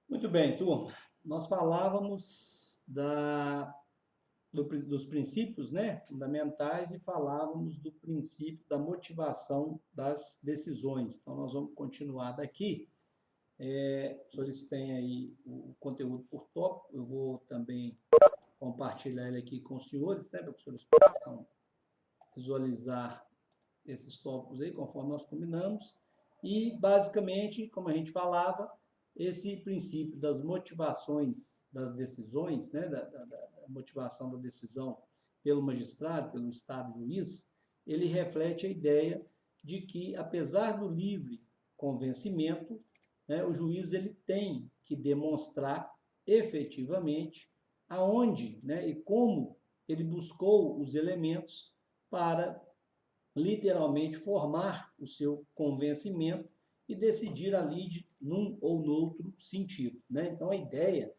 Muito bem, turma. Nós falávamos dos princípios, né, fundamentais e falávamos do princípio da motivação das decisões. Então, nós vamos continuar daqui. Os senhores têm aí o conteúdo por tópico, eu vou também compartilhar ele aqui com os senhores, né, para que os senhores possam visualizar esses tópicos aí, conforme nós combinamos. E, basicamente, como a gente falava, esse princípio das motivações das decisões, né, da motivação da decisão pelo magistrado, pelo Estado juiz, ele reflete a ideia de que, apesar do livre convencimento, né, o juiz ele tem que demonstrar efetivamente aonde, né, e como ele buscou os elementos para literalmente formar o seu convencimento e decidir a lide num ou no outro sentido. Né? Então, a ideia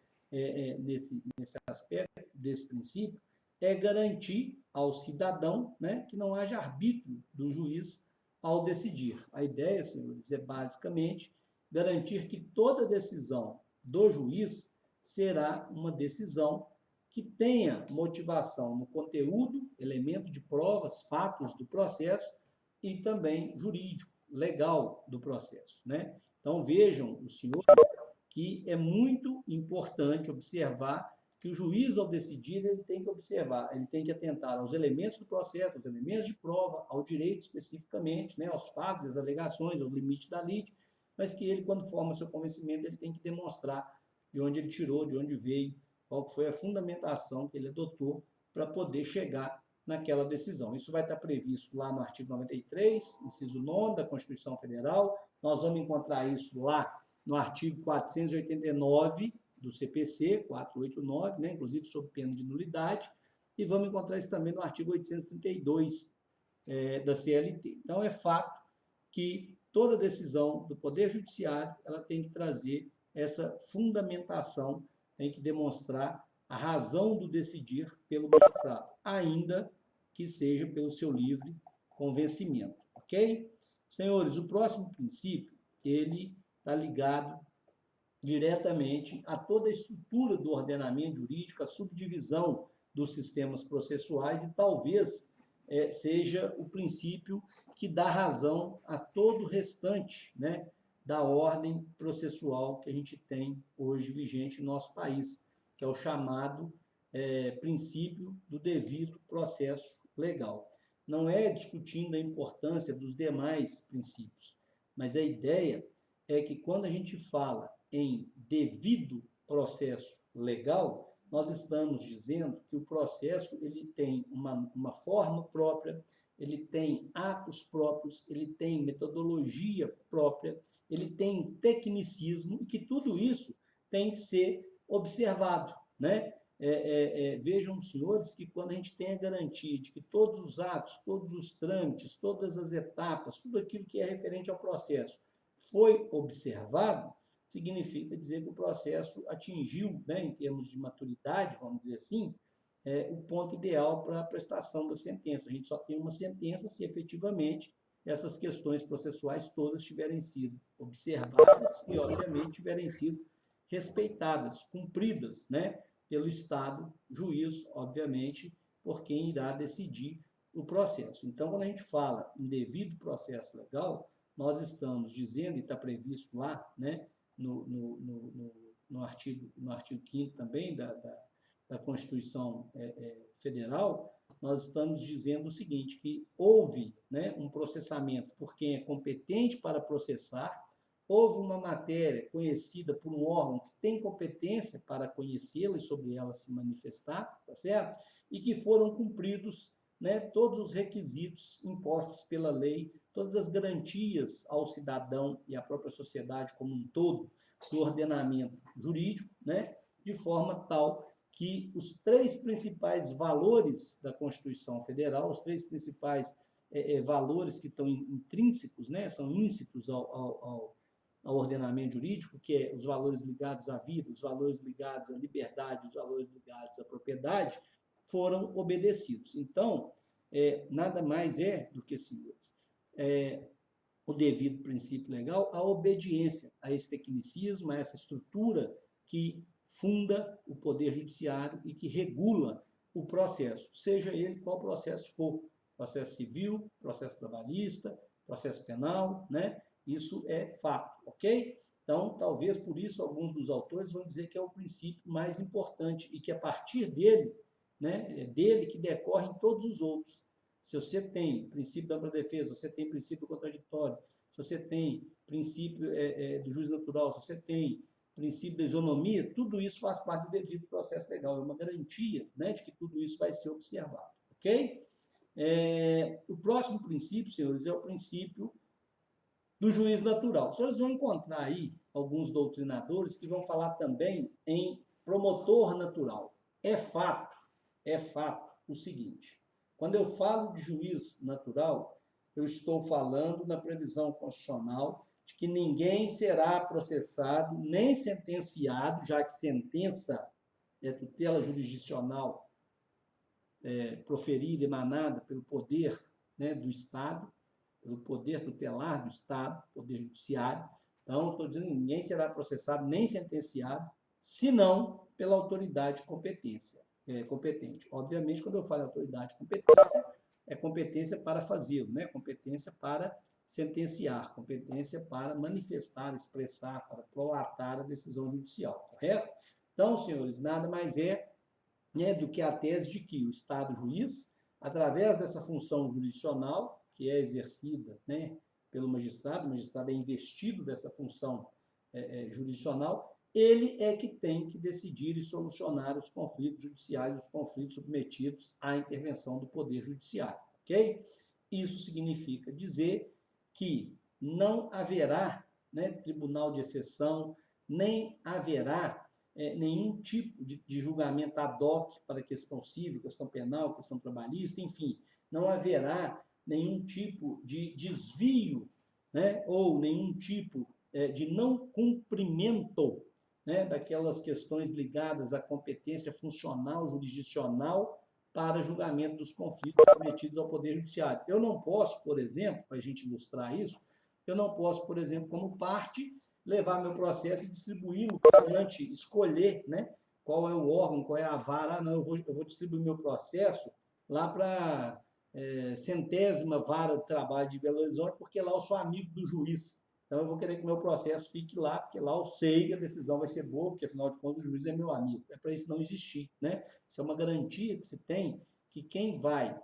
nesse aspecto, desse princípio, é garantir ao cidadão, né, que não haja arbítrio do juiz ao decidir. A ideia, senhores, é basicamente garantir que toda decisão do juiz será uma decisão que tenha motivação no conteúdo, elemento de provas, fatos do processo e também jurídico, legal do processo. Né? Então, vejam os senhores que é muito importante observar que o juiz, ao decidir, ele tem que observar, ele tem que atentar aos elementos do processo, aos elementos de prova, ao direito especificamente, né, aos fatos, às alegações, ao limite da lide, mas que ele, quando forma seu convencimento, ele tem que demonstrar de onde ele tirou, de onde veio, qual foi a fundamentação que ele adotou para poder chegar naquela decisão. Isso vai estar previsto lá no artigo 93, inciso 9 da Constituição Federal. Nós vamos encontrar isso lá no artigo 489 do CPC, 489, né, inclusive sob pena de nulidade, e vamos encontrar isso também no artigo 832 da CLT. Então, é fato que toda decisão do Poder Judiciário ela tem que trazer essa fundamentação, tem que demonstrar a razão do decidir pelo magistrado, ainda que seja pelo seu livre convencimento, ok? Senhores, o próximo princípio, ele está ligado diretamente a toda a estrutura do ordenamento jurídico, a subdivisão dos sistemas processuais e talvez seja o princípio que dá razão a todo o restante, né, da ordem processual que a gente tem hoje vigente no nosso país, que é o chamado princípio do devido processo legal. Não é discutindo a importância dos demais princípios, mas a ideia é que quando a gente fala em devido processo legal, nós estamos dizendo que o processo ele tem uma forma própria, ele tem atos próprios, ele tem metodologia própria, ele tem tecnicismo e que tudo isso tem que ser observado, né? Vejam os senhores que quando a gente tem a garantia de que todos os atos, todos os trâmites, todas as etapas, tudo aquilo que é referente ao processo foi observado, significa dizer que o processo atingiu, né, em termos de maturidade, vamos dizer assim, o ponto ideal para a prestação da sentença. A gente só tem uma sentença se efetivamente essas questões processuais todas tiverem sido observadas e, obviamente, tiverem sido respeitadas, cumpridas, né, pelo Estado, juiz, obviamente, por quem irá decidir o processo. Então, quando a gente fala em devido processo legal, nós estamos dizendo, e está previsto lá, né, no artigo 5º também da Constituição Federal, nós estamos dizendo o seguinte, que houve, né, um processamento por quem é competente para processar, houve uma matéria conhecida por um órgão que tem competência para conhecê-la e sobre ela se manifestar, tá certo? E que foram cumpridos, né, todos os requisitos impostos pela lei, todas as garantias ao cidadão e à própria sociedade como um todo do ordenamento jurídico, né, de forma tal que os três principais valores da Constituição Federal, os três principais valores que estão intrínsecos, né, são íncitos ao ordenamento jurídico, que é os valores ligados à vida, os valores ligados à liberdade, os valores ligados à propriedade, foram obedecidos. Então, nada mais é do que, senhores, o devido princípio legal, a obediência a esse tecnicismo, a essa estrutura que funda o Poder Judiciário e que regula o processo, seja ele qual processo for, processo civil, processo trabalhista, processo penal, né? Isso é fato, ok? Então, talvez por isso alguns dos autores vão dizer que é o princípio mais importante e que a partir dele, né, é dele que decorrem todos os outros. Se você tem princípio da ampla defesa, você tem princípio do contraditório, se você tem princípio do juiz natural, se você tem princípio da isonomia, tudo isso faz parte do devido processo legal, é uma garantia, né, de que tudo isso vai ser observado, ok? O próximo princípio, senhores, é o princípio do juiz natural. Os senhores vão encontrar aí alguns doutrinadores que vão falar também em promotor natural. É fato o seguinte, quando eu falo de juiz natural, eu estou falando na previsão constitucional de que ninguém será processado nem sentenciado, já que sentença é tutela jurisdicional proferida, emanada pelo poder, né, do Estado, pelo poder tutelar do Estado, poder judiciário. Então, estou dizendo que ninguém será processado nem sentenciado, senão pela autoridade competente. Obviamente, quando eu falo autoridade competência, é competência para fazê-lo, né? Competência para sentenciar, competência para manifestar, expressar, para prolatar a decisão judicial, correto? Então, senhores, nada mais é, né, do que a tese de que o Estado juiz, através dessa função jurisdicional, que é exercida, né, pelo magistrado, o magistrado é investido dessa função jurisdicional, ele é que tem que decidir e solucionar os conflitos judiciais, os conflitos submetidos à intervenção do Poder Judiciário, ok? Isso significa dizer que não haverá, né, tribunal de exceção, nem haverá nenhum tipo de julgamento ad hoc para questão civil, questão penal, questão trabalhista, enfim, não haverá nenhum tipo de desvio, né, ou nenhum tipo de não cumprimento, né, daquelas questões ligadas à competência funcional, jurisdicional, para julgamento dos conflitos submetidos ao Poder Judiciário. Eu não posso, por exemplo, para a gente ilustrar isso, eu não posso, por exemplo, como parte, levar meu processo e distribuí-lo perante, escolher, né, qual é o órgão, qual é a vara. Não, eu vou distribuir meu processo lá para centésima vara de trabalho de Belo Horizonte, porque lá eu sou amigo do juiz. Então, eu vou querer que meu processo fique lá, porque lá eu sei que a decisão vai ser boa, porque, afinal de contas, o juiz é meu amigo. É para isso não existir, né? Isso é uma garantia que se tem que quem vai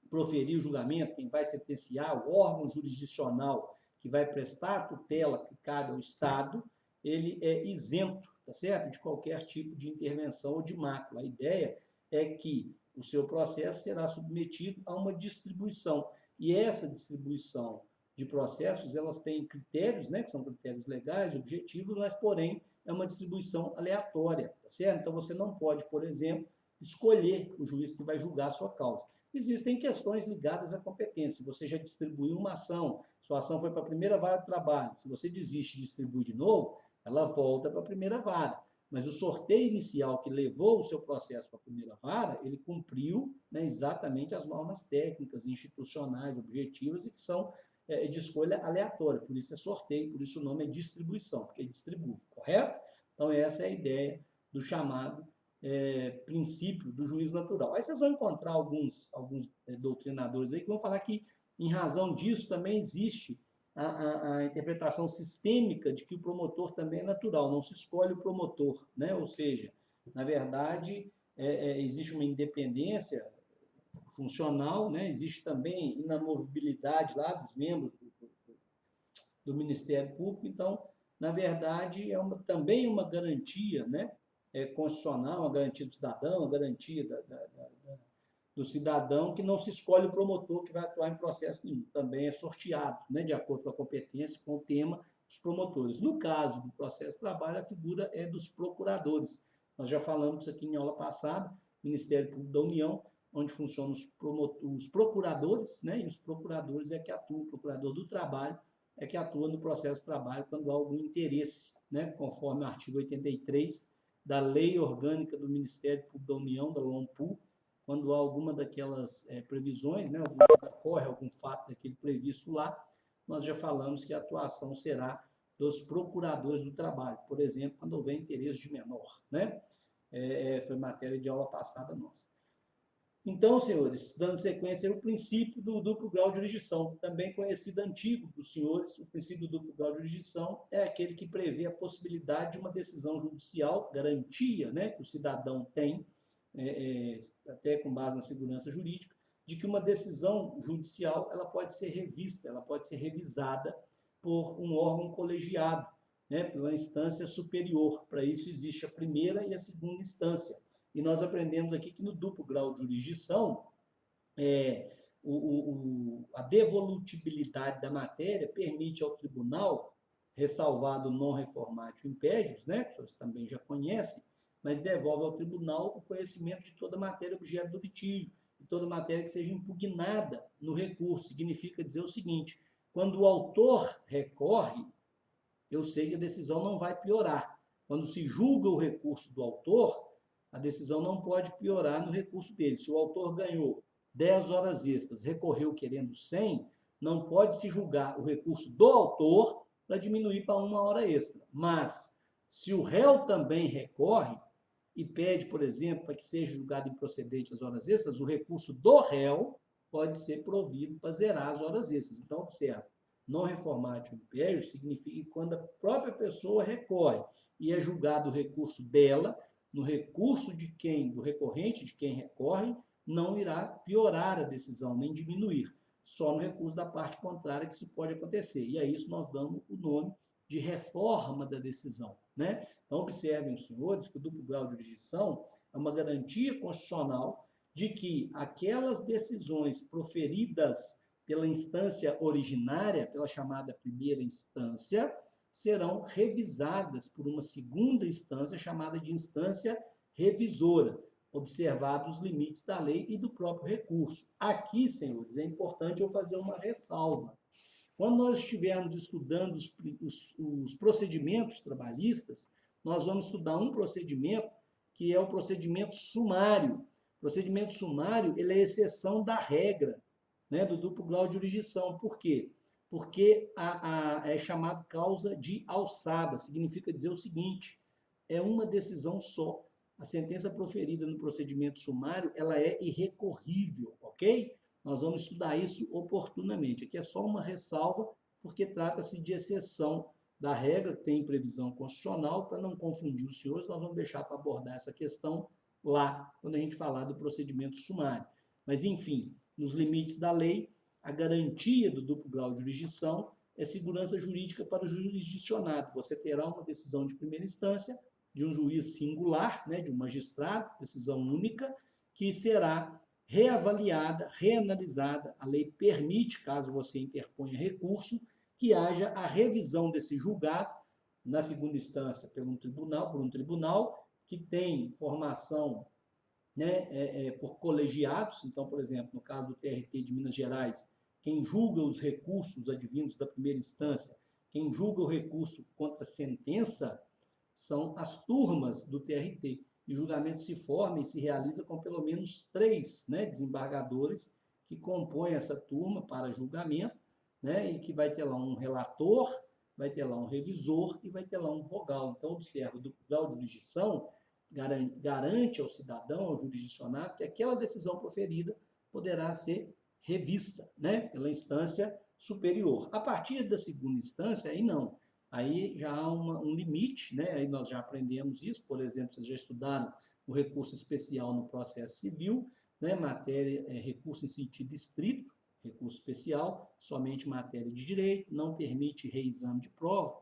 proferir o julgamento, quem vai sentenciar, o órgão jurisdicional que vai prestar a tutela que cabe ao Estado, ele é isento, tá certo? De qualquer tipo de intervenção ou de mácula. A ideia é que o seu processo será submetido a uma distribuição. E essa distribuição de processos, elas têm critérios, né, que são critérios legais, objetivos, mas, porém, é uma distribuição aleatória, tá certo? Então, você não pode, por exemplo, escolher o juiz que vai julgar a sua causa. Existem questões ligadas à competência. Se você já distribuiu uma ação, sua ação foi para a primeira vara de trabalho, se você desiste e distribui de novo, ela volta para a primeira vara. Mas o sorteio inicial que levou o seu processo para a primeira vara, ele cumpriu, né, exatamente as normas técnicas, institucionais, objetivas, e que são de escolha aleatória. Por isso é sorteio, por isso o nome é distribuição, porque distribui, correto? Então, essa é a ideia do chamado princípio do juiz natural. Aí vocês vão encontrar alguns doutrinadores aí que vão falar que, em razão disso, também existe a interpretação sistêmica de que o promotor também é natural, não se escolhe o promotor, né? Ou seja, na verdade, existe uma independência funcional, né? Existe também inamovibilidade lá dos membros do Ministério Público, então, na verdade, também uma garantia, né, constitucional, uma garantia do cidadão, uma garantia do cidadão que não se escolhe o promotor que vai atuar em processo nenhum. Também é sorteado, né, de acordo com a competência, com o tema dos promotores. No caso do processo de trabalho, a figura é dos procuradores. Nós já falamos isso aqui em aula passada, Ministério Público da União, onde funcionam os procuradores, né, e os procuradores é que atuam, o procurador do trabalho é que atua no processo de trabalho quando há algum interesse, né, conforme o artigo 83 da Lei Orgânica do Ministério Público da União, da LOMPU, quando há alguma daquelas previsões, né, ocorre algum fato daquele previsto lá, nós já falamos que a atuação será dos procuradores do trabalho, por exemplo, quando houver interesse de menor, né? Foi matéria de aula passada nossa. Então, senhores, dando sequência, o princípio do duplo grau de jurisdição, também conhecido antigo dos senhores, o princípio do duplo grau de jurisdição é aquele que prevê a possibilidade de uma decisão judicial, garantia, né, que o cidadão tem, até com base na segurança jurídica, de que uma decisão judicial ela pode ser revista, ela pode ser revisada por um órgão colegiado, né, pela instância superior. Para isso existe a primeira e a segunda instância. E nós aprendemos aqui que no duplo grau de jurisdição, a devolutibilidade da matéria permite ao tribunal, ressalvado non reformatio impedius, né, que vocês também já conhecem, mas devolve ao tribunal o conhecimento de toda matéria objeto do litígio, de toda matéria que seja impugnada no recurso. Significa dizer o seguinte: quando o autor recorre, eu sei que a decisão não vai piorar. Quando se julga o recurso do autor, a decisão não pode piorar no recurso dele. Se o autor ganhou 10 horas extras, recorreu querendo 100, não pode se julgar o recurso do autor para diminuir para 1 hora extra. Mas, se o réu também recorre e pede, por exemplo, para que seja julgado improcedente as horas extras, o recurso do réu pode ser provido para zerar as horas extras. Então, observa, non reformatio imperium significa que quando a própria pessoa recorre e é julgado o recurso dela, no recurso do recorrente, de quem recorre, não irá piorar a decisão, nem diminuir. Só no recurso da parte contrária que isso pode acontecer. E a isso nós damos o nome de reforma da decisão, né? Então, observem, os senhores, que o duplo grau de jurisdição é uma garantia constitucional de que aquelas decisões proferidas pela instância originária, pela chamada primeira instância, serão revisadas por uma segunda instância, chamada de instância revisora, observados os limites da lei e do próprio recurso. Aqui, senhores, é importante eu fazer uma ressalva. Quando nós estivermos estudando os procedimentos trabalhistas, nós vamos estudar um procedimento que é o procedimento sumário. O procedimento sumário, ele é exceção da regra, né, do duplo grau de jurisdição. Por quê? Porque é chamado causa de alçada. Significa dizer o seguinte: é uma decisão só. A sentença proferida no procedimento sumário, ela é irrecorrível, ok? Nós vamos estudar isso oportunamente. Aqui é só uma ressalva, porque trata-se de exceção da regra, que tem previsão constitucional. Para não confundir os senhores, nós vamos deixar para abordar essa questão lá, quando a gente falar do procedimento sumário. Mas, enfim, nos limites da lei, a garantia do duplo grau de jurisdição é segurança jurídica para o jurisdicionado. Você terá uma decisão de primeira instância, de um juiz singular, né, de um magistrado, decisão única, que será reavaliada, reanalisada. A lei permite, caso você interponha recurso, que haja a revisão desse julgado, na segunda instância, por um tribunal que tem formação, né, por colegiados. Então, por exemplo, no caso do TRT de Minas Gerais, quem julga os recursos advindos da primeira instância, quem julga o recurso contra a sentença, são as turmas do TRT. E o julgamento se forma e se realiza com pelo menos 3, né, desembargadores que compõem essa turma para julgamento, né, e que vai ter lá um relator, vai ter lá um revisor e vai ter lá um vogal. Então, observa, o duplo grau de jurisdição garante ao cidadão, ao jurisdicionado, que aquela decisão proferida poderá ser revista, né, pela instância superior. A partir da segunda instância, aí não. Aí já há um limite, né? Aí nós já aprendemos isso. Por exemplo, vocês já estudaram o recurso especial no processo civil, né? Matéria, recurso em sentido estrito, recurso especial, somente matéria de direito, não permite reexame de prova,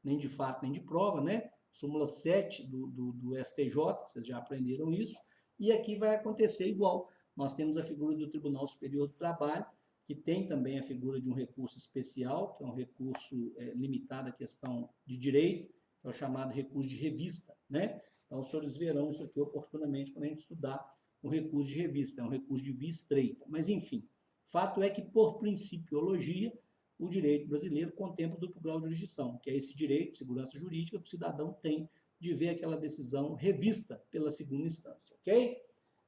nem de fato nem de prova, né? Súmula 7 do STJ, vocês já aprenderam isso, e aqui vai acontecer igual. Nós temos a figura do Tribunal Superior do Trabalho, que tem também a figura de um recurso especial, que é um recurso limitado à questão de direito, que é o chamado recurso de revista, né? Então, os senhores verão isso aqui oportunamente quando a gente estudar o recurso de revista, é um recurso de via estreita. Mas, enfim, fato é que, por principiologia, o direito brasileiro contempla o duplo grau de jurisdição, que é esse direito, segurança jurídica, que o cidadão tem de ver aquela decisão revista pela segunda instância, ok?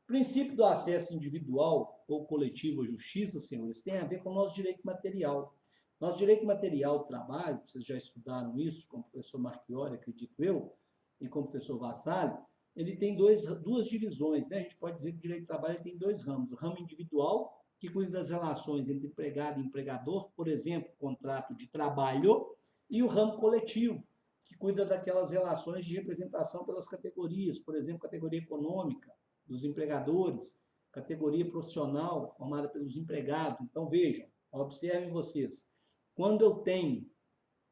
O princípio do acesso individual ou coletivo à justiça, senhores, tem a ver com o nosso direito material. Nosso direito material do trabalho, vocês já estudaram isso com o professor Marchiori, acredito eu, e com o professor Vassalli, ele tem duas divisões, né? A gente pode dizer que o direito do trabalho tem dois ramos. O ramo individual, que cuida das relações entre empregado e empregador, por exemplo, contrato de trabalho, e o ramo coletivo, que cuida daquelas relações de representação pelas categorias, por exemplo, categoria econômica dos empregadores, categoria profissional formada pelos empregados. Então, vejam, observem vocês, quando eu tenho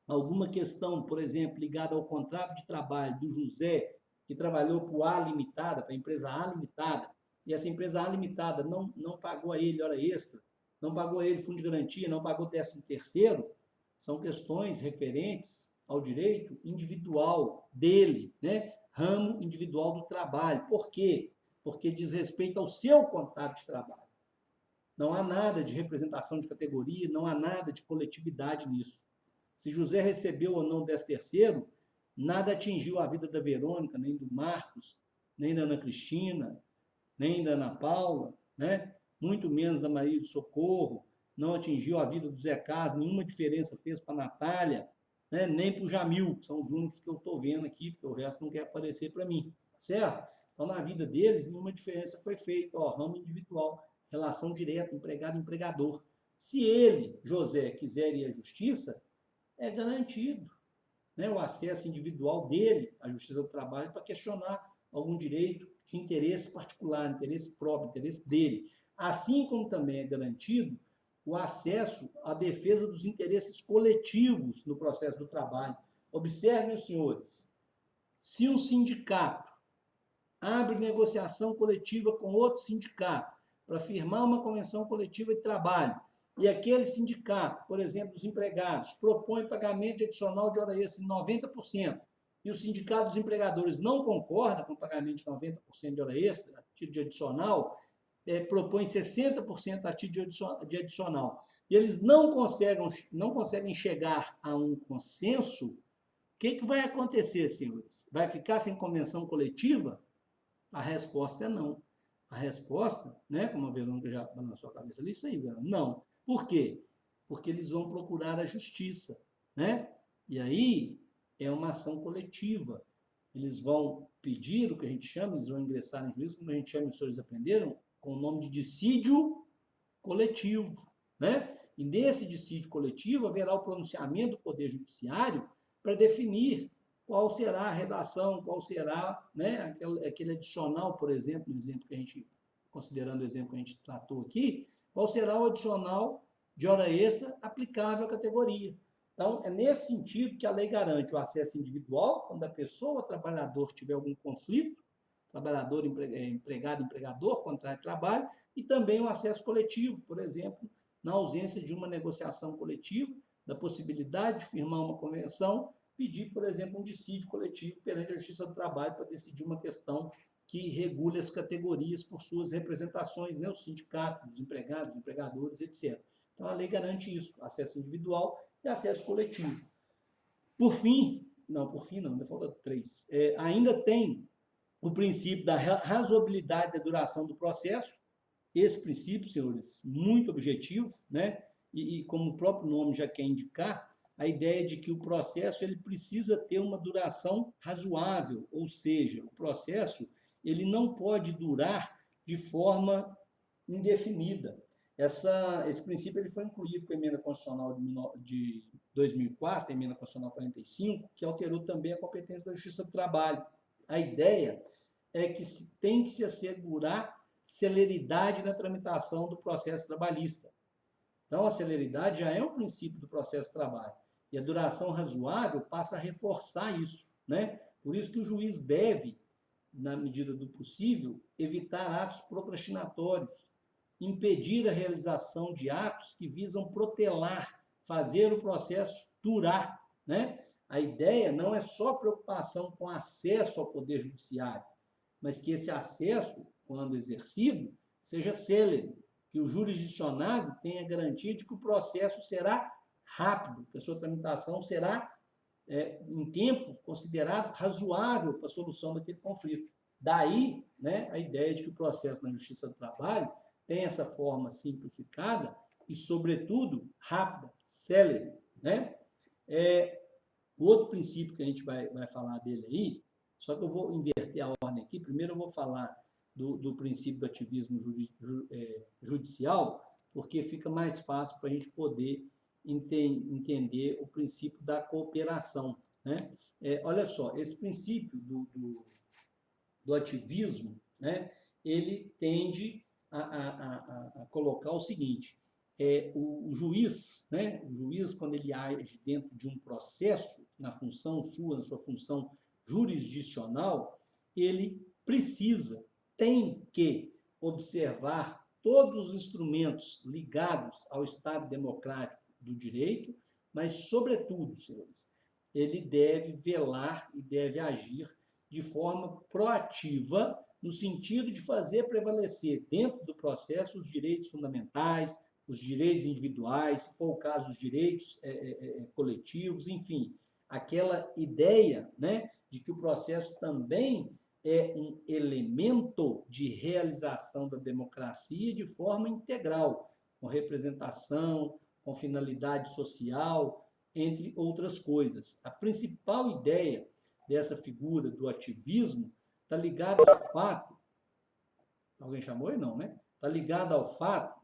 alguma questão, por exemplo, ligada ao contrato de trabalho do José, que trabalhou para o A Limitada, para a empresa A Limitada, e essa empresa A Limitada não pagou a ele hora extra, não pagou a ele fundo de garantia, não pagou 13º, são questões referentes ao direito individual dele, né? Ramo individual do trabalho. Por quê? Porque diz respeito ao seu contrato de trabalho. Não há nada de representação de categoria, não há nada de coletividade nisso. Se José recebeu ou não o 13º, nada atingiu a vida da Verônica, nem do Marcos, nem da Ana Cristina, nem da Ana Paula, né? Muito menos da Maria do Socorro, não atingiu a vida do Zé Carlos, nenhuma diferença fez para a Natália, né? Nem para o Jamil, que são os únicos que eu estou vendo aqui, porque o resto não quer aparecer para mim, certo? Então, na vida deles, nenhuma diferença foi feita. Ó, ramo individual, relação direta, empregado-empregador. Se ele, José, quiser ir à justiça, é garantido, né, o acesso individual dele à Justiça do Trabalho para questionar algum direito de interesse particular, interesse próprio, interesse dele. Assim como também é garantido o acesso à defesa dos interesses coletivos no processo do trabalho. Observem, os senhores, se um sindicato abre negociação coletiva com outro sindicato para firmar uma convenção coletiva de trabalho, e aquele sindicato, por exemplo, dos empregados, propõe pagamento adicional de hora extra em 90%, e o sindicato dos empregadores não concorda com o pagamento de 90% de hora extra, a título de adicional, propõe 60% a título de adicional, e eles não conseguem chegar a um consenso, o que vai acontecer, senhores? Vai ficar sem convenção coletiva? A resposta é não. A resposta, né, como a Verônica já balançou a cabeça ali, isso aí, Verônica, não. Por quê? Porque eles vão procurar a justiça, né? E aí é uma ação coletiva. Eles vão pedir o que a gente chama, eles vão ingressar em juízo, como a gente chama, os senhores aprenderam, com o nome de dissídio coletivo, né? E nesse dissídio coletivo haverá o pronunciamento do Poder Judiciário para definir qual será a redação, qual será, né, aquele adicional, por exemplo, no exemplo que a gente, considerando o exemplo que a gente tratou aqui, qual será o adicional de hora extra aplicável à categoria. Então, é nesse sentido que a lei garante o acesso individual, quando a pessoa, o trabalhador, tiver algum conflito, trabalhador, empregado, empregador, contrato de trabalho, e também o acesso coletivo, por exemplo, na ausência de uma negociação coletiva, da possibilidade de firmar uma convenção, pedir, por exemplo, um dissídio coletivo perante a Justiça do Trabalho para decidir uma questão que regule as categorias por suas representações, né, os sindicatos, os empregados, os empregadores, etc. Então, a lei garante isso, acesso individual e acesso coletivo. Por fim, ainda falta 3. Ainda tem o princípio da razoabilidade da duração do processo. Esse princípio, senhores, muito objetivo, né? E como o próprio nome já quer indicar, a ideia de que o processo ele precisa ter uma duração razoável, ou seja, o processo ele não pode durar de forma indefinida. Esse princípio ele foi incluído com a emenda constitucional de 2004, a emenda constitucional 45, que alterou também a competência da Justiça do Trabalho. A ideia é que tem que se assegurar celeridade na tramitação do processo trabalhista. Então, a celeridade já é um princípio do processo de trabalho. E a duração razoável passa a reforçar isso, né? Por isso que o juiz deve, na medida do possível, evitar atos procrastinatórios, impedir a realização de atos que visam protelar, fazer o processo durar, né? A ideia não é só preocupação com acesso ao Poder Judiciário, mas que esse acesso, quando exercido, seja célere, que o jurisdicionado tenha garantia de que o processo será rápido, que a sua tramitação será, em tempo considerado razoável para a solução daquele conflito. Daí, né, a ideia de que o processo na Justiça do Trabalho tem essa forma simplificada e, sobretudo, rápida, célere, né? O outro princípio que a gente vai falar dele aí, só que eu vou inverter a ordem aqui. Primeiro eu vou falar do princípio do ativismo judicial, porque fica mais fácil para a gente poder entender o princípio da cooperação, né? Olha só, esse princípio do ativismo, né, ele tende a colocar o seguinte: o juiz, né, o juiz, quando ele age dentro de um processo, na sua função jurisdicional, ele precisa, tem que observar todos os instrumentos ligados ao Estado democrático do direito, mas, sobretudo, senhores, ele deve velar e deve agir de forma proativa, no sentido de fazer prevalecer dentro do processo os direitos fundamentais, os direitos individuais, se for o caso, os direitos coletivos, enfim, aquela ideia, né, de que o processo também é um elemento de realização da democracia de forma integral, com representação, com finalidade social, entre outras coisas. A principal ideia dessa figura do ativismo está ligada ao fato, alguém chamou e não, né? Está ligada ao fato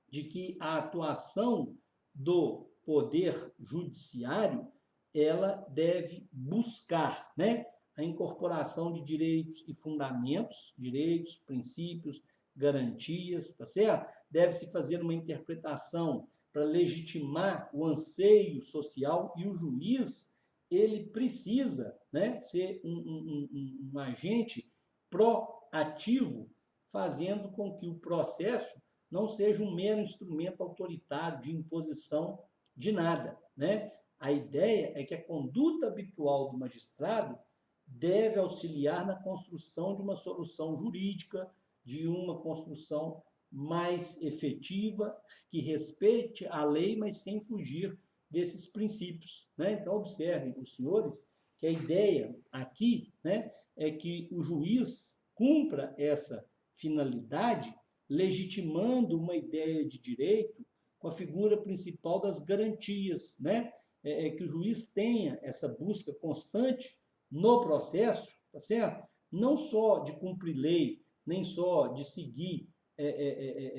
de que a atuação do poder judiciário, ela deve buscar, né, a incorporação de direitos e fundamentos, direitos, princípios, garantias, tá certo? Deve-se fazer uma interpretação para legitimar o anseio social, e o juiz, ele precisa, né, ser um agente proativo, fazendo com que o processo não seja um mero instrumento autoritário de imposição de nada, né? A ideia é que a conduta habitual do magistrado deve auxiliar na construção de uma solução jurídica, de uma construção mais efetiva, que respeite a lei, mas sem fugir desses princípios, né? Então, observem, os senhores, que a ideia aqui, né, é que o juiz cumpra essa finalidade, legitimando uma ideia de direito com a figura principal das garantias, né? Que o juiz tenha essa busca constante no processo, tá certo? Não só de cumprir lei, nem só de seguir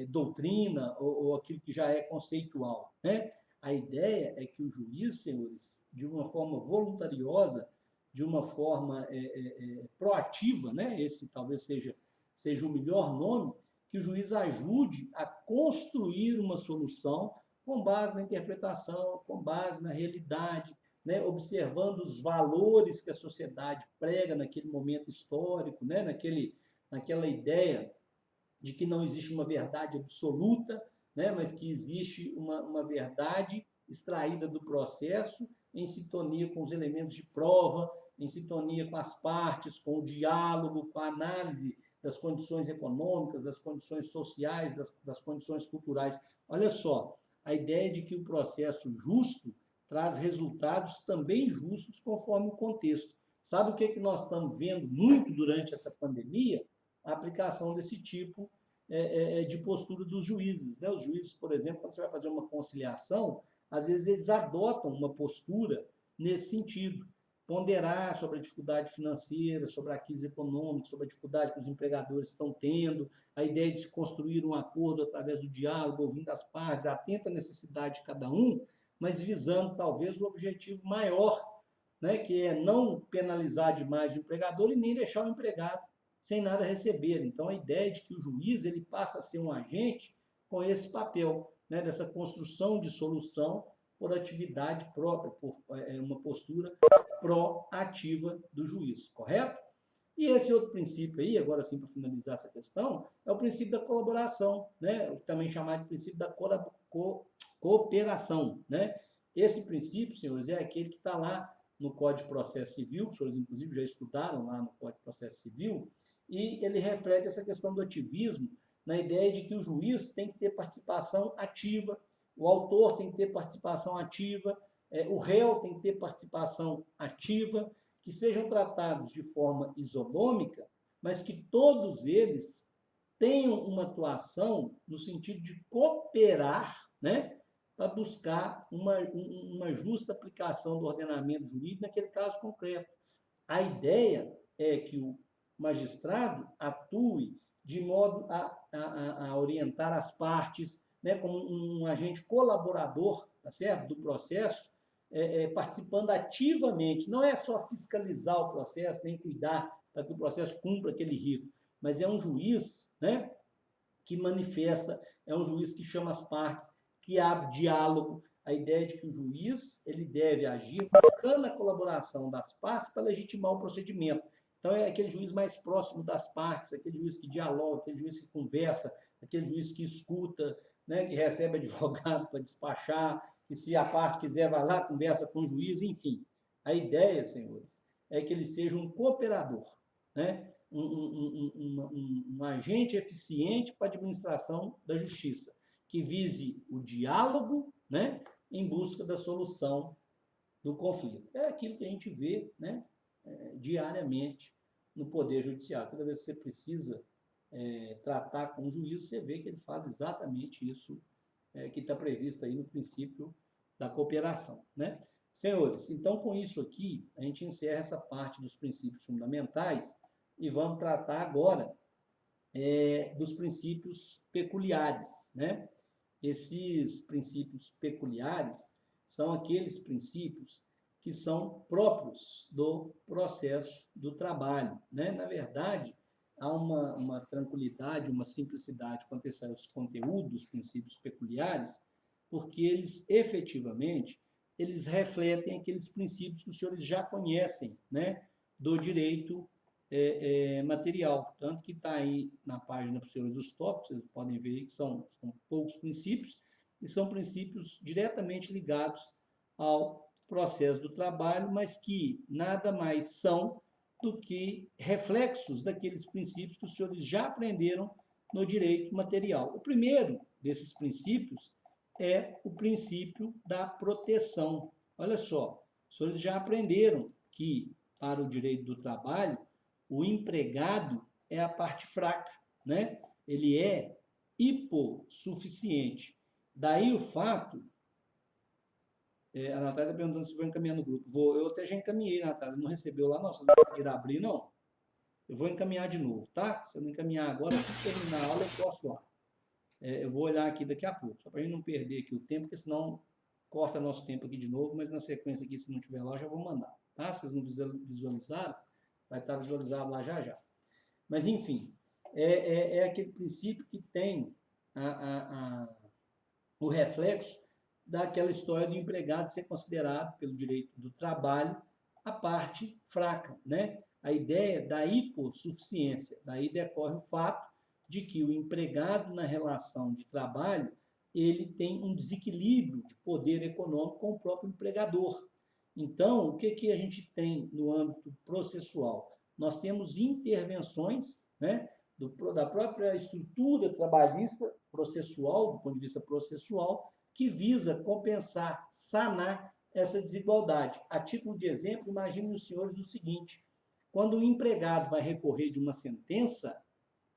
doutrina ou aquilo que já é conceitual, né? A ideia é que o juiz, senhores, de uma forma voluntariosa, de uma forma proativa, né? Esse talvez seja o melhor nome, que o juiz ajude a construir uma solução com base na interpretação, com base na realidade, né, observando os valores que a sociedade prega naquele momento histórico, né, naquela ideia de que não existe uma verdade absoluta, né, mas que existe uma verdade extraída do processo, em sintonia com os elementos de prova, em sintonia com as partes, com o diálogo, com a análise das condições econômicas, das condições sociais, das condições culturais. Olha só, a ideia de que o processo justo traz resultados também justos conforme o contexto. Sabe o que nós estamos vendo muito durante essa pandemia? A aplicação desse tipo de postura dos juízes, né? Os juízes, por exemplo, quando você vai fazer uma conciliação, às vezes eles adotam uma postura nesse sentido. Ponderar sobre a dificuldade financeira, sobre a crise econômica, sobre a dificuldade que os empregadores estão tendo, a ideia de se construir um acordo através do diálogo, ouvindo as partes, atenta à necessidade de cada um, mas visando talvez o objetivo maior, né, que é não penalizar demais o empregador e nem deixar o empregado sem nada receber. Então, a ideia de que o juiz ele passa a ser um agente com esse papel, né, dessa construção de solução por atividade própria, por uma postura proativa do juiz, correto? E esse outro princípio aí, agora sim, para finalizar essa questão, é o princípio da colaboração, né? Também chamado de princípio da cooperação, né? Esse princípio, senhores, é aquele que está lá no Código de Processo Civil, que os senhores, inclusive, já estudaram lá no Código de Processo Civil, e ele reflete essa questão do ativismo na ideia de que o juiz tem que ter participação ativa, o autor tem que ter participação ativa, o réu tem que ter participação ativa, que sejam tratados de forma isonômica, mas que todos eles tenham uma atuação no sentido de cooperar, né, para buscar uma justa aplicação do ordenamento jurídico naquele caso concreto. A ideia é que o magistrado atue de modo a orientar as partes, né, como um agente colaborador, tá certo, do processo, participando ativamente. Não é só fiscalizar o processo, nem cuidar para que o processo cumpra aquele rito, mas é um juiz, né, que manifesta, é um juiz que chama as partes, que abre diálogo. A ideia de que o juiz ele deve agir buscando a colaboração das partes para legitimar o procedimento. Então, é aquele juiz mais próximo das partes, aquele juiz que dialoga, aquele juiz que conversa, aquele juiz que escuta, né, que recebe advogado para despachar, que se a parte quiser vai lá, conversa com o juiz, enfim. A ideia, senhores, é que ele seja um cooperador, né? Um agente eficiente para a administração da justiça, que vise o diálogo, né, em busca da solução do conflito. É aquilo que a gente vê, né, diariamente no Poder Judiciário. Toda vez que você precisa tratar com o juiz, você vê que ele faz exatamente isso que está previsto aí no princípio da cooperação, né? Senhores, então com isso aqui, a gente encerra essa parte dos princípios fundamentais e vamos tratar agora dos princípios peculiares, né? Esses princípios peculiares são aqueles princípios que são próprios do processo do trabalho, né? Na verdade, há uma tranquilidade, uma simplicidade quanto a esses conteúdos, princípios peculiares, porque eles efetivamente eles refletem aqueles princípios que os senhores já conhecem, né? Do direito material. Tanto que está aí na página para os senhores os tópicos, vocês podem ver que são poucos princípios, e são princípios diretamente ligados ao processo do trabalho, mas que nada mais são do que reflexos daqueles princípios que os senhores já aprenderam no direito material. O primeiro desses princípios é o princípio da proteção. Olha só, os senhores já aprenderam que, para o direito do trabalho, o empregado é a parte fraca, né? Ele é hipossuficiente. Daí o fato, a Natália está perguntando se vou encaminhar no grupo. Eu até já encaminhei, Natália, não recebeu lá não, vocês não conseguiram abrir não. Eu vou encaminhar de novo, tá? Se eu não encaminhar agora, se terminar a aula eu posso lá. Eu vou olhar aqui daqui a pouco, só para a gente não perder aqui o tempo, porque senão corta nosso tempo aqui de novo, mas na sequência aqui, se não tiver lá, eu já vou mandar, tá? Se vocês não visualizaram, vai estar visualizado lá já já. Mas, enfim, é aquele princípio que tem o reflexo daquela história do empregado ser considerado, pelo direito do trabalho, a parte fraca, né? A ideia da hipossuficiência. Daí decorre o fato de que o empregado na relação de trabalho ele tem um desequilíbrio de poder econômico com o próprio empregador. Então, o que a gente tem no âmbito processual? Nós temos intervenções, né, da própria estrutura trabalhista processual, do ponto de vista processual, que visa compensar, sanar essa desigualdade. A título de exemplo, imaginem os senhores o seguinte: quando o empregado vai recorrer de uma sentença,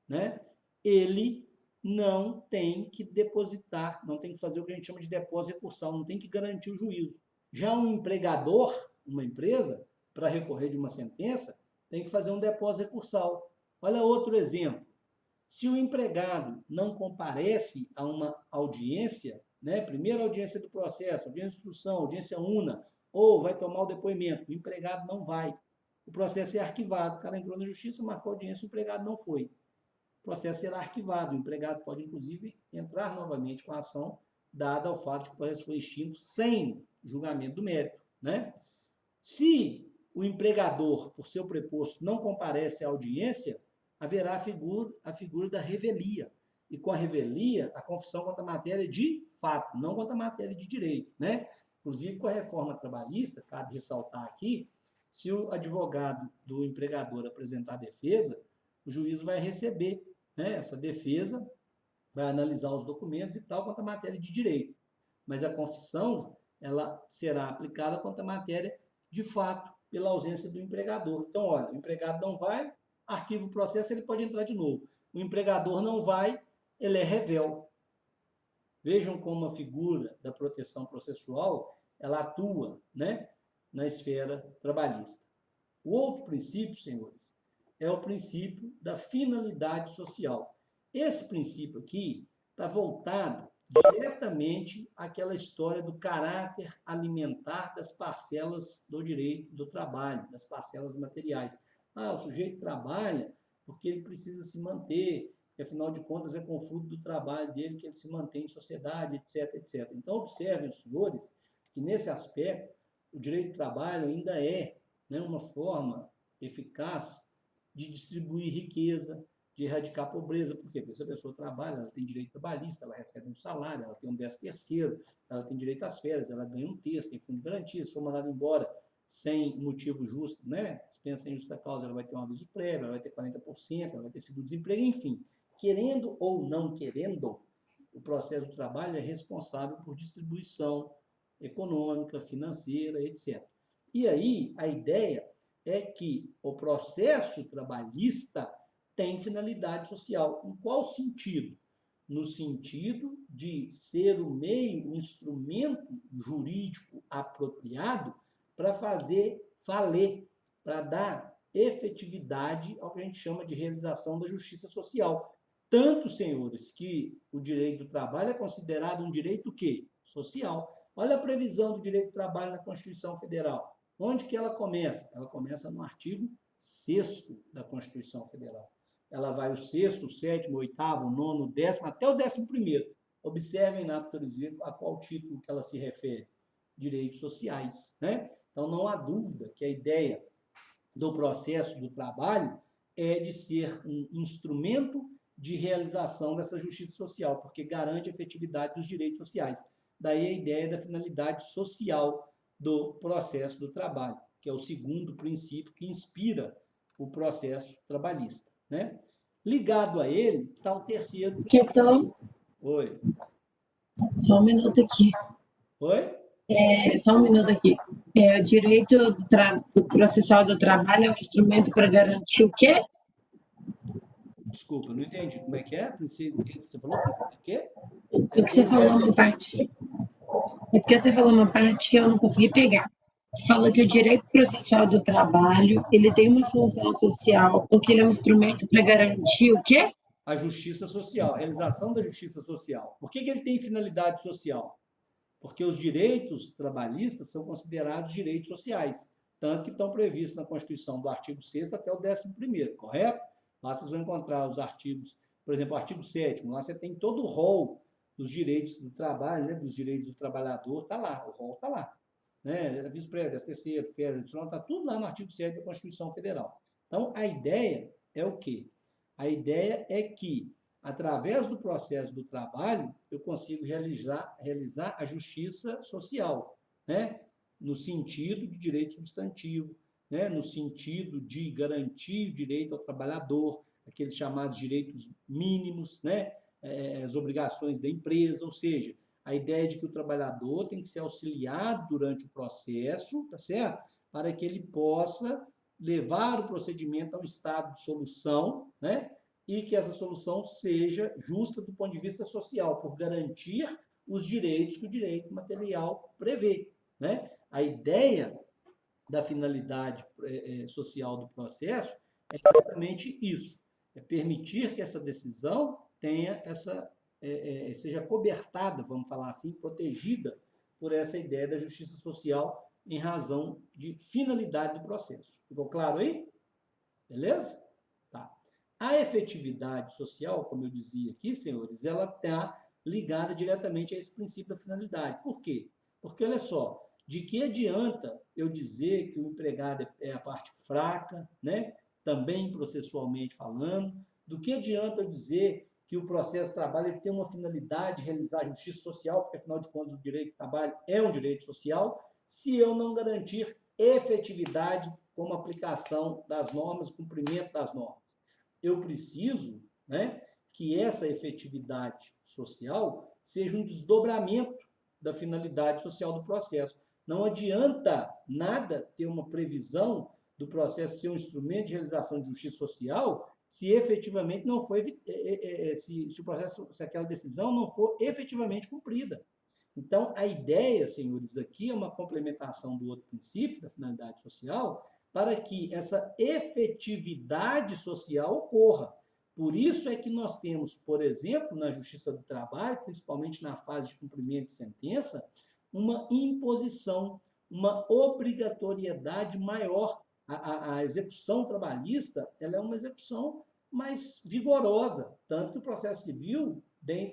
né, ele não tem que depositar, não tem que fazer o que a gente chama de depósito recursal, não tem que garantir o juízo. Já um empregador, uma empresa, para recorrer de uma sentença, tem que fazer um depósito recursal. Olha outro exemplo. Se o empregado não comparece a uma audiência, né, primeira audiência do processo, audiência de instrução, audiência una, ou vai tomar o depoimento, o empregado não vai. O processo é arquivado. O cara entrou na justiça, marcou a audiência, o empregado não foi. O processo será arquivado. O empregado pode, inclusive, entrar novamente com a ação, dada ao fato de que o processo foi extinto sem julgamento do mérito, né? Se o empregador, por seu preposto, não comparece à audiência, haverá a figura da revelia. E com a revelia, a confissão quanto à matéria de fato, não quanto à matéria de direito, né? Inclusive, com a reforma trabalhista, cabe ressaltar aqui, se o advogado do empregador apresentar defesa, o juiz vai receber, né, essa defesa, vai analisar os documentos e tal, quanto à matéria de direito. Mas a confissão, ela será aplicada quanto à matéria de fato, pela ausência do empregador. Então, olha, o empregado não vai, arquiva o processo, ele pode entrar de novo. o empregador não vai, ele é rével. Vejam como a figura da proteção processual, ela atua, né, na esfera trabalhista. O outro princípio, senhores, é o princípio da finalidade social. Esse princípio aqui está voltado diretamente àquela história do caráter alimentar das parcelas do direito do trabalho, das parcelas materiais. O sujeito trabalha porque ele precisa se manter, que afinal de contas é com o fruto do trabalho dele que ele se mantém em sociedade, etc, etc. Então, observem, os senhores, que nesse aspecto, o direito do trabalho ainda é, né, uma forma eficaz de distribuir riqueza, de erradicar a pobreza. Por quê? Porque se a pessoa trabalha, ela tem direito trabalhista, ela recebe um salário, ela tem um 13º, ela tem direito às férias, ela ganha um terço, tem fundo de garantia, se for mandada embora sem motivo justo, né, dispensa sem justa causa, ela vai ter um aviso prévio, ela vai ter 40%, ela vai ter seguro-desemprego, enfim. Querendo ou não querendo, o processo do trabalho é responsável por distribuição econômica, financeira, etc. E aí, a ideia é que o processo trabalhista tem finalidade social. Em qual sentido? No sentido de ser o meio, o instrumento jurídico apropriado para fazer valer, para dar efetividade ao que a gente chama de realização da justiça social. Tanto, senhores, que o direito do trabalho é considerado um direito o quê? Social. Olha a previsão do direito do trabalho na Constituição Federal. Onde que ela começa? Ela começa no artigo 6º da Constituição Federal. Ela vai o 6º, o 7º, o 8º, o 9º, o 10º, até o 11º. Observem lá, professores, a qual título que ela se refere. Direitos sociais, né? Então, não há dúvida que a ideia do processo do trabalho é de ser um instrumento de realização dessa justiça social, porque garante a efetividade dos direitos sociais. Daí a ideia da finalidade social do processo do trabalho, que é o segundo princípio que inspira o processo trabalhista, né? Ligado a ele está o terceiro. Questão. Oi. Só um minuto aqui. Oi? Só um minuto aqui. O direito do processual do trabalho é um instrumento para garantir o quê? Desculpa, não entendi. Como é que é? Você falou o quê? É porque você falou uma parte. É porque você falou uma parte que eu não consegui pegar. Você falou que o direito processual do trabalho, ele tem uma função social, porque ele é um instrumento para garantir o quê? A justiça social, a realização da justiça social. Por que ele tem finalidade social? Porque os direitos trabalhistas são considerados direitos sociais, tanto que estão previstos na Constituição do artigo 6º até o 11º, correto? Lá vocês vão encontrar os artigos, por exemplo, o artigo 7º, lá você tem todo o rol dos direitos do trabalho, né, dos direitos do trabalhador, está lá, o rol está lá. Né? Aviso prévio, 13º, férias, está tudo lá no artigo 7º da Constituição Federal. Então, a ideia é o quê? A ideia é que, através do processo do trabalho, eu consigo realizar a justiça social, né? No sentido de direito substantivo, né? No sentido de garantir o direito ao trabalhador, aqueles chamados direitos mínimos, né? As obrigações da empresa, ou seja, a ideia de que o trabalhador tem que ser auxiliado durante o processo, tá certo? Para que ele possa levar o procedimento a um estado de solução, né? E que essa solução seja justa do ponto de vista social, por garantir os direitos que o direito material prevê, né? A ideia da finalidade social do processo é exatamente isso, é permitir que essa decisão tenha seja cobertada, vamos falar assim, protegida por essa ideia da justiça social em razão de finalidade do processo. Ficou claro aí? Beleza? Tá. A efetividade social, como eu dizia aqui, senhores, ela está ligada diretamente a esse princípio da finalidade. Por quê? Porque, olha só, de que adianta eu dizer que o empregado é a parte fraca, né? Também processualmente falando, do que adianta eu dizer que o processo de trabalho tem uma finalidade de realizar a justiça social, porque, afinal de contas, o direito de trabalho é um direito social, se eu não garantir efetividade como aplicação das normas, cumprimento das normas. Eu preciso, né, que essa efetividade social seja um desdobramento da finalidade social do processo. Não adianta nada ter uma previsão do processo ser um instrumento de realização de justiça social se efetivamente não foi, se o processo, se aquela decisão não for efetivamente cumprida. Então, a ideia, senhores, aqui é uma complementação do outro princípio, da finalidade social, para que essa efetividade social ocorra. Por isso é que nós temos, por exemplo, na Justiça do Trabalho, principalmente na fase de cumprimento de sentença, uma imposição, uma obrigatoriedade maior. A execução trabalhista, ela é uma execução mais vigorosa, tanto que o processo civil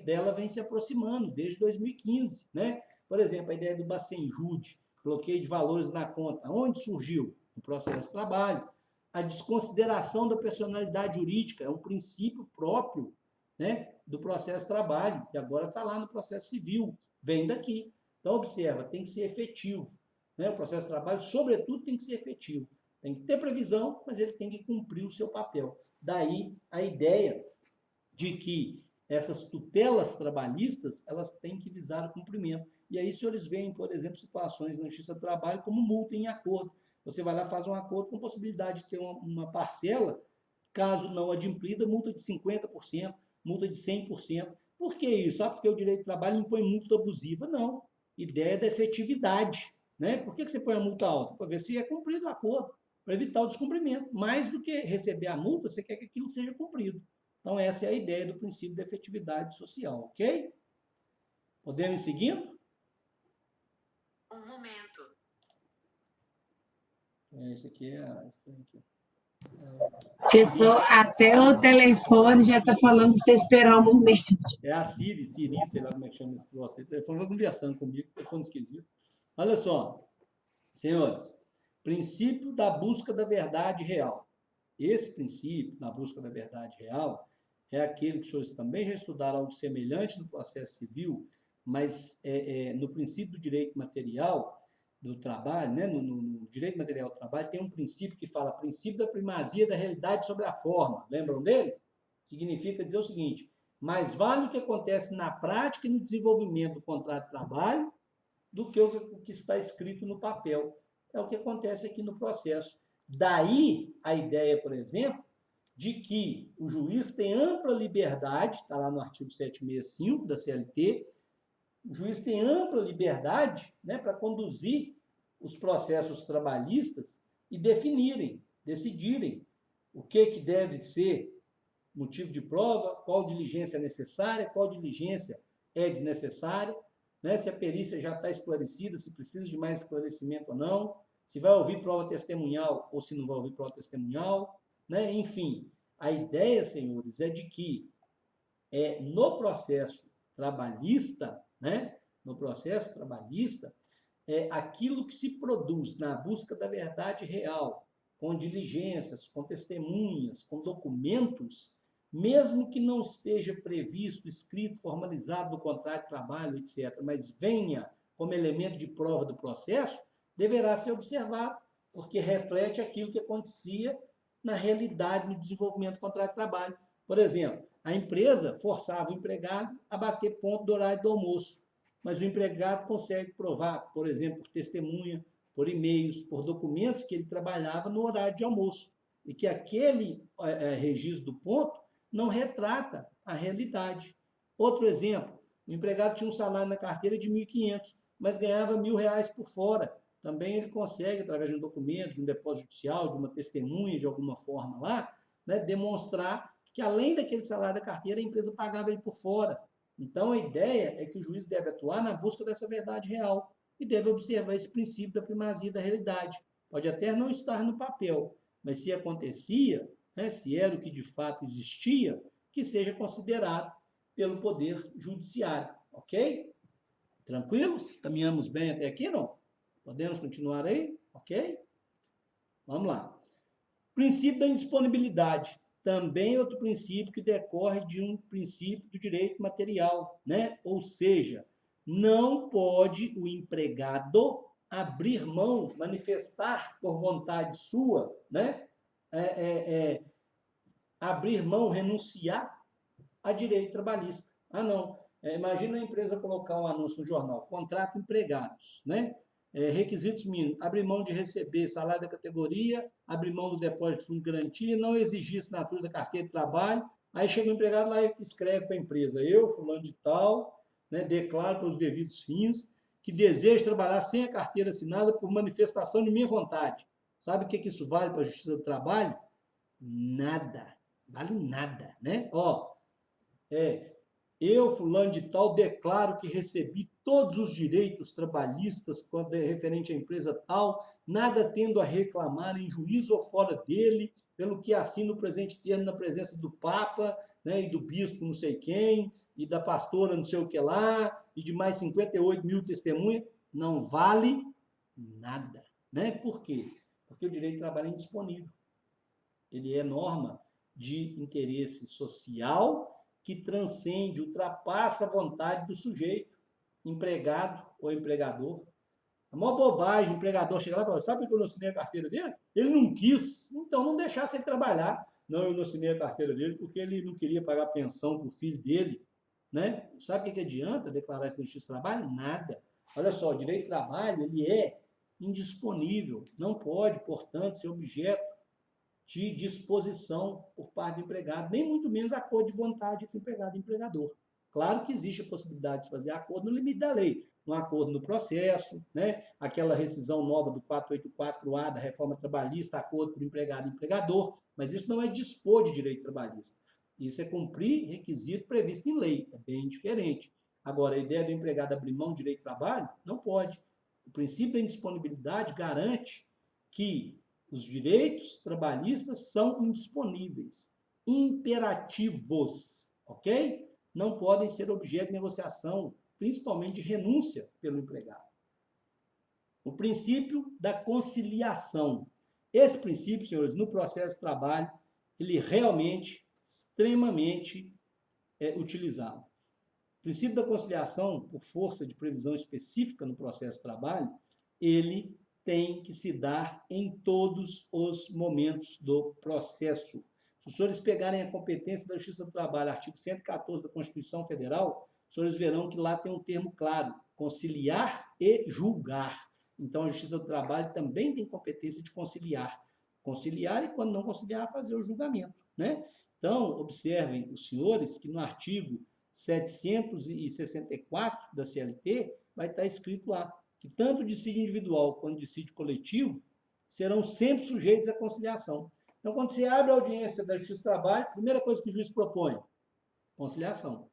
dela vem se aproximando desde 2015, né? Por exemplo, a ideia do Bacenjude, bloqueio de valores na conta, onde surgiu? No processo de trabalho. A desconsideração da personalidade jurídica é um princípio próprio, né, do processo de trabalho, e agora está lá no processo civil, vem daqui. Então, observa, tem que ser efetivo, né? O processo de trabalho, sobretudo, tem que ser efetivo. Tem que ter previsão, mas ele tem que cumprir o seu papel. Daí a ideia de que essas tutelas trabalhistas, elas têm que visar o cumprimento. E aí, os senhores veem, por exemplo, situações na Justiça do Trabalho como multa em acordo. Você vai lá, faz um acordo com possibilidade de ter uma parcela, caso não adimplida, multa de 50%, multa de 100%. Por que isso? Porque o direito do trabalho impõe multa abusiva. Não. Ideia da efetividade, né? Por que você põe a multa alta? Para ver se é cumprido o acordo, para evitar o descumprimento. Mais do que receber a multa, você quer que aquilo seja cumprido. Então, essa é a ideia do princípio da efetividade social, ok? Podemos ir seguindo? Um momento. Esse aqui é estranho aqui. Professor, até o telefone já está falando para você esperar um momento. É a Siri, sei lá como é que chama esse troço aí. O telefone vai conversando comigo, o telefone esquisito. Olha só, senhores, princípio da busca da verdade real. Esse princípio da busca da verdade real é aquele que os senhores também já estudaram algo semelhante no processo civil, mas no princípio do direito material do trabalho, né, no direito material do trabalho, tem um princípio que fala princípio da primazia da realidade sobre a forma. Lembram dele? Significa dizer o seguinte: mais vale o que acontece na prática e no desenvolvimento do contrato de trabalho do que o que está escrito no papel. É o que acontece aqui no processo. Daí a ideia, por exemplo, de que o juiz tem ampla liberdade, está lá no artigo 765 da CLT, o juiz tem ampla liberdade, né, para conduzir os processos trabalhistas e decidirem o que deve ser motivo de prova, qual diligência é necessária, qual diligência é desnecessária, né, se a perícia já está esclarecida, se precisa de mais esclarecimento ou não, se vai ouvir prova testemunhal ou se não vai ouvir prova testemunhal, né? Enfim, a ideia, senhores, é de que no processo trabalhista, né, no processo trabalhista, aquilo que se produz na busca da verdade real, com diligências, com testemunhas, com documentos, mesmo que não esteja previsto, escrito, formalizado no contrato de trabalho, etc., mas venha como elemento de prova do processo, deverá ser observado, porque reflete aquilo que acontecia na realidade, no desenvolvimento do contrato de trabalho. Por exemplo, a empresa forçava o empregado a bater ponto do horário do almoço, mas o empregado consegue provar, por exemplo, por testemunha, por e-mails, por documentos que ele trabalhava no horário de almoço, e que aquele registro do ponto não retrata a realidade. Outro exemplo, o empregado tinha um salário na carteira de R$ 1.500, mas ganhava R$ 1.000 por fora. Também ele consegue, através de um documento, de um depósito judicial, de uma testemunha, de alguma forma lá, né, demonstrar que além daquele salário da carteira, a empresa pagava ele por fora. Então, a ideia é que o juiz deve atuar na busca dessa verdade real e deve observar esse princípio da primazia da realidade. Pode até não estar no papel, mas se acontecia, né, se era o que de fato existia, que seja considerado pelo Poder Judiciário. Ok? Tranquilos? Caminhamos bem até aqui, não? Podemos continuar aí? Ok? Vamos lá. Princípio da indisponibilidade. Também outro princípio que decorre de um princípio do direito material, né? Ou seja, não pode o empregado abrir mão, manifestar por vontade sua, né? Abrir mão, renunciar a direito trabalhista. Ah, não. Imagina a empresa colocar um anúncio no jornal, contrato empregados, né? Requisitos mínimos: abrir mão de receber salário da categoria, abrir mão do depósito de fundo de garantia, não exigir assinatura da carteira de trabalho. Aí chega o empregado lá e escreve para a empresa: eu, fulano de tal, né, declaro para os devidos fins que desejo trabalhar sem a carteira assinada por manifestação de minha vontade. Sabe o que isso vale para a Justiça do Trabalho? Nada. Vale nada, né? Eu, fulano de tal, declaro que recebi todos os direitos trabalhistas quando é referente à empresa tal, nada tendo a reclamar em juízo ou fora dele, pelo que assino o presente termo na presença do Papa, né, e do bispo não sei quem, e da pastora não sei o que lá, e de mais 58 mil testemunhas. Não vale nada, né? Por quê? Porque o direito de trabalho é indisponível. Ele é norma de interesse social que transcende, ultrapassa a vontade do sujeito, empregado ou empregador. A maior bobagem, o empregador chega lá e fala: sabe por que eu não assinei a carteira dele? Ele não quis, então não deixasse ele trabalhar. Não, eu não assinei a carteira dele porque ele não queria pagar pensão para o filho dele, né? Sabe o que adianta declarar isso na Justiça do Trabalho? Nada. Olha só, o direito de trabalho, ele é indisponível, não pode, portanto, ser objeto de disposição por parte do empregado, nem muito menos acordo de vontade entre empregado e empregador. Claro que existe a possibilidade de fazer acordo no limite da lei, um acordo no processo, né? Aquela rescisão nova do 484-A da reforma trabalhista, acordo por empregado e empregador, mas isso não é dispor de direito trabalhista. Isso é cumprir requisito previsto em lei, é bem diferente. Agora, a ideia do empregado abrir mão de direito de trabalho, não pode. O princípio da indisponibilidade garante que os direitos trabalhistas são indisponíveis, imperativos, ok? Não podem ser objeto de negociação, principalmente de renúncia pelo empregado. O princípio da conciliação. Esse princípio, senhores, no processo de trabalho, ele realmente, extremamente utilizado. O princípio da conciliação, por força de previsão específica no processo de trabalho, ele tem que se dar em todos os momentos do processo. Se os senhores pegarem a competência da Justiça do Trabalho, artigo 114 da Constituição Federal, os senhores verão que lá tem um termo claro: conciliar e julgar. Então, a Justiça do Trabalho também tem competência de conciliar. Conciliar e, quando não conciliar, fazer o julgamento, né? Então, observem os senhores que no artigo 764 da CLT vai estar escrito lá que tanto o dissídio individual quanto o dissídio coletivo serão sempre sujeitos à conciliação. Então, quando você abre a audiência da Justiça do Trabalho, a primeira coisa que o juiz propõe: conciliação.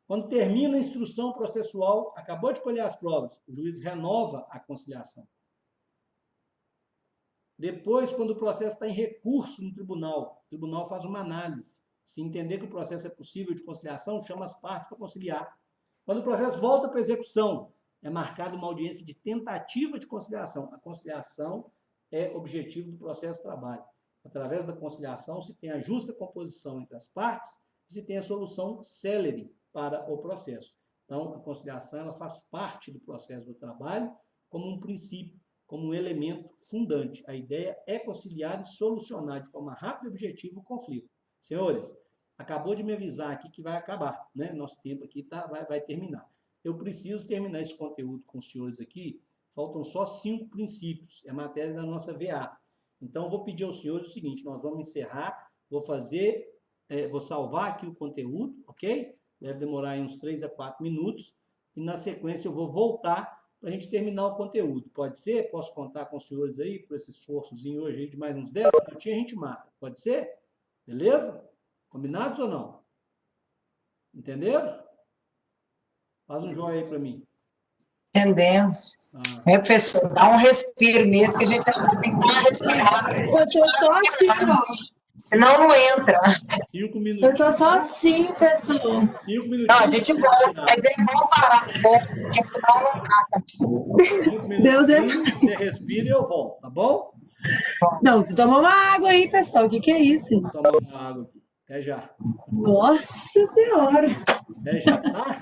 Quando termina a instrução processual, acabou de colher as provas, o juiz renova a conciliação. Depois, quando o processo está em recurso no tribunal, o tribunal faz uma análise. Se entender que o processo é possível de conciliação, chama as partes para conciliar. Quando o processo volta para a execução, é marcada uma audiência de tentativa de conciliação. A conciliação é objetivo do processo de trabalho. Através da conciliação se tem a justa composição entre as partes e se tem a solução célere para o processo. Então, a conciliação ela faz parte do processo do trabalho como um princípio, como um elemento fundante. A ideia é conciliar e solucionar de forma rápida e objetiva o conflito. Senhores, acabou de me avisar aqui que vai acabar, né? Nosso tempo aqui vai terminar. Eu preciso terminar esse conteúdo com os senhores aqui. Faltam só 5 princípios. É matéria da nossa VA. Então, eu vou pedir aos senhores o seguinte: nós vamos encerrar, vou salvar aqui o conteúdo, ok? Deve demorar aí uns 3 a 4 minutos. E, na sequência, eu vou voltar para a gente terminar o conteúdo. Pode ser? Posso contar com os senhores aí, por esse esforçozinho hoje aí de mais uns 10 minutinhos, a gente mata. Pode ser? Beleza? Combinados ou não? Entenderam? Faz um joinha aí para mim. Entendemos. Professor, dá um respiro mesmo, que a gente tem que respirar. Eu tô só assim, ó. Senão não entra. 5 minutinhos. Eu tô só assim, professor. 5 minutinhos. Não, a gente volta, mas é bom parar um pouco, porque senão não dá aqui. 5 minutinhos, você respira e eu volto, tá bom? Não, você tomou uma água aí, pessoal. O que é isso? Vou tomar uma água aqui. Até já. Nossa Senhora. Até já, tá?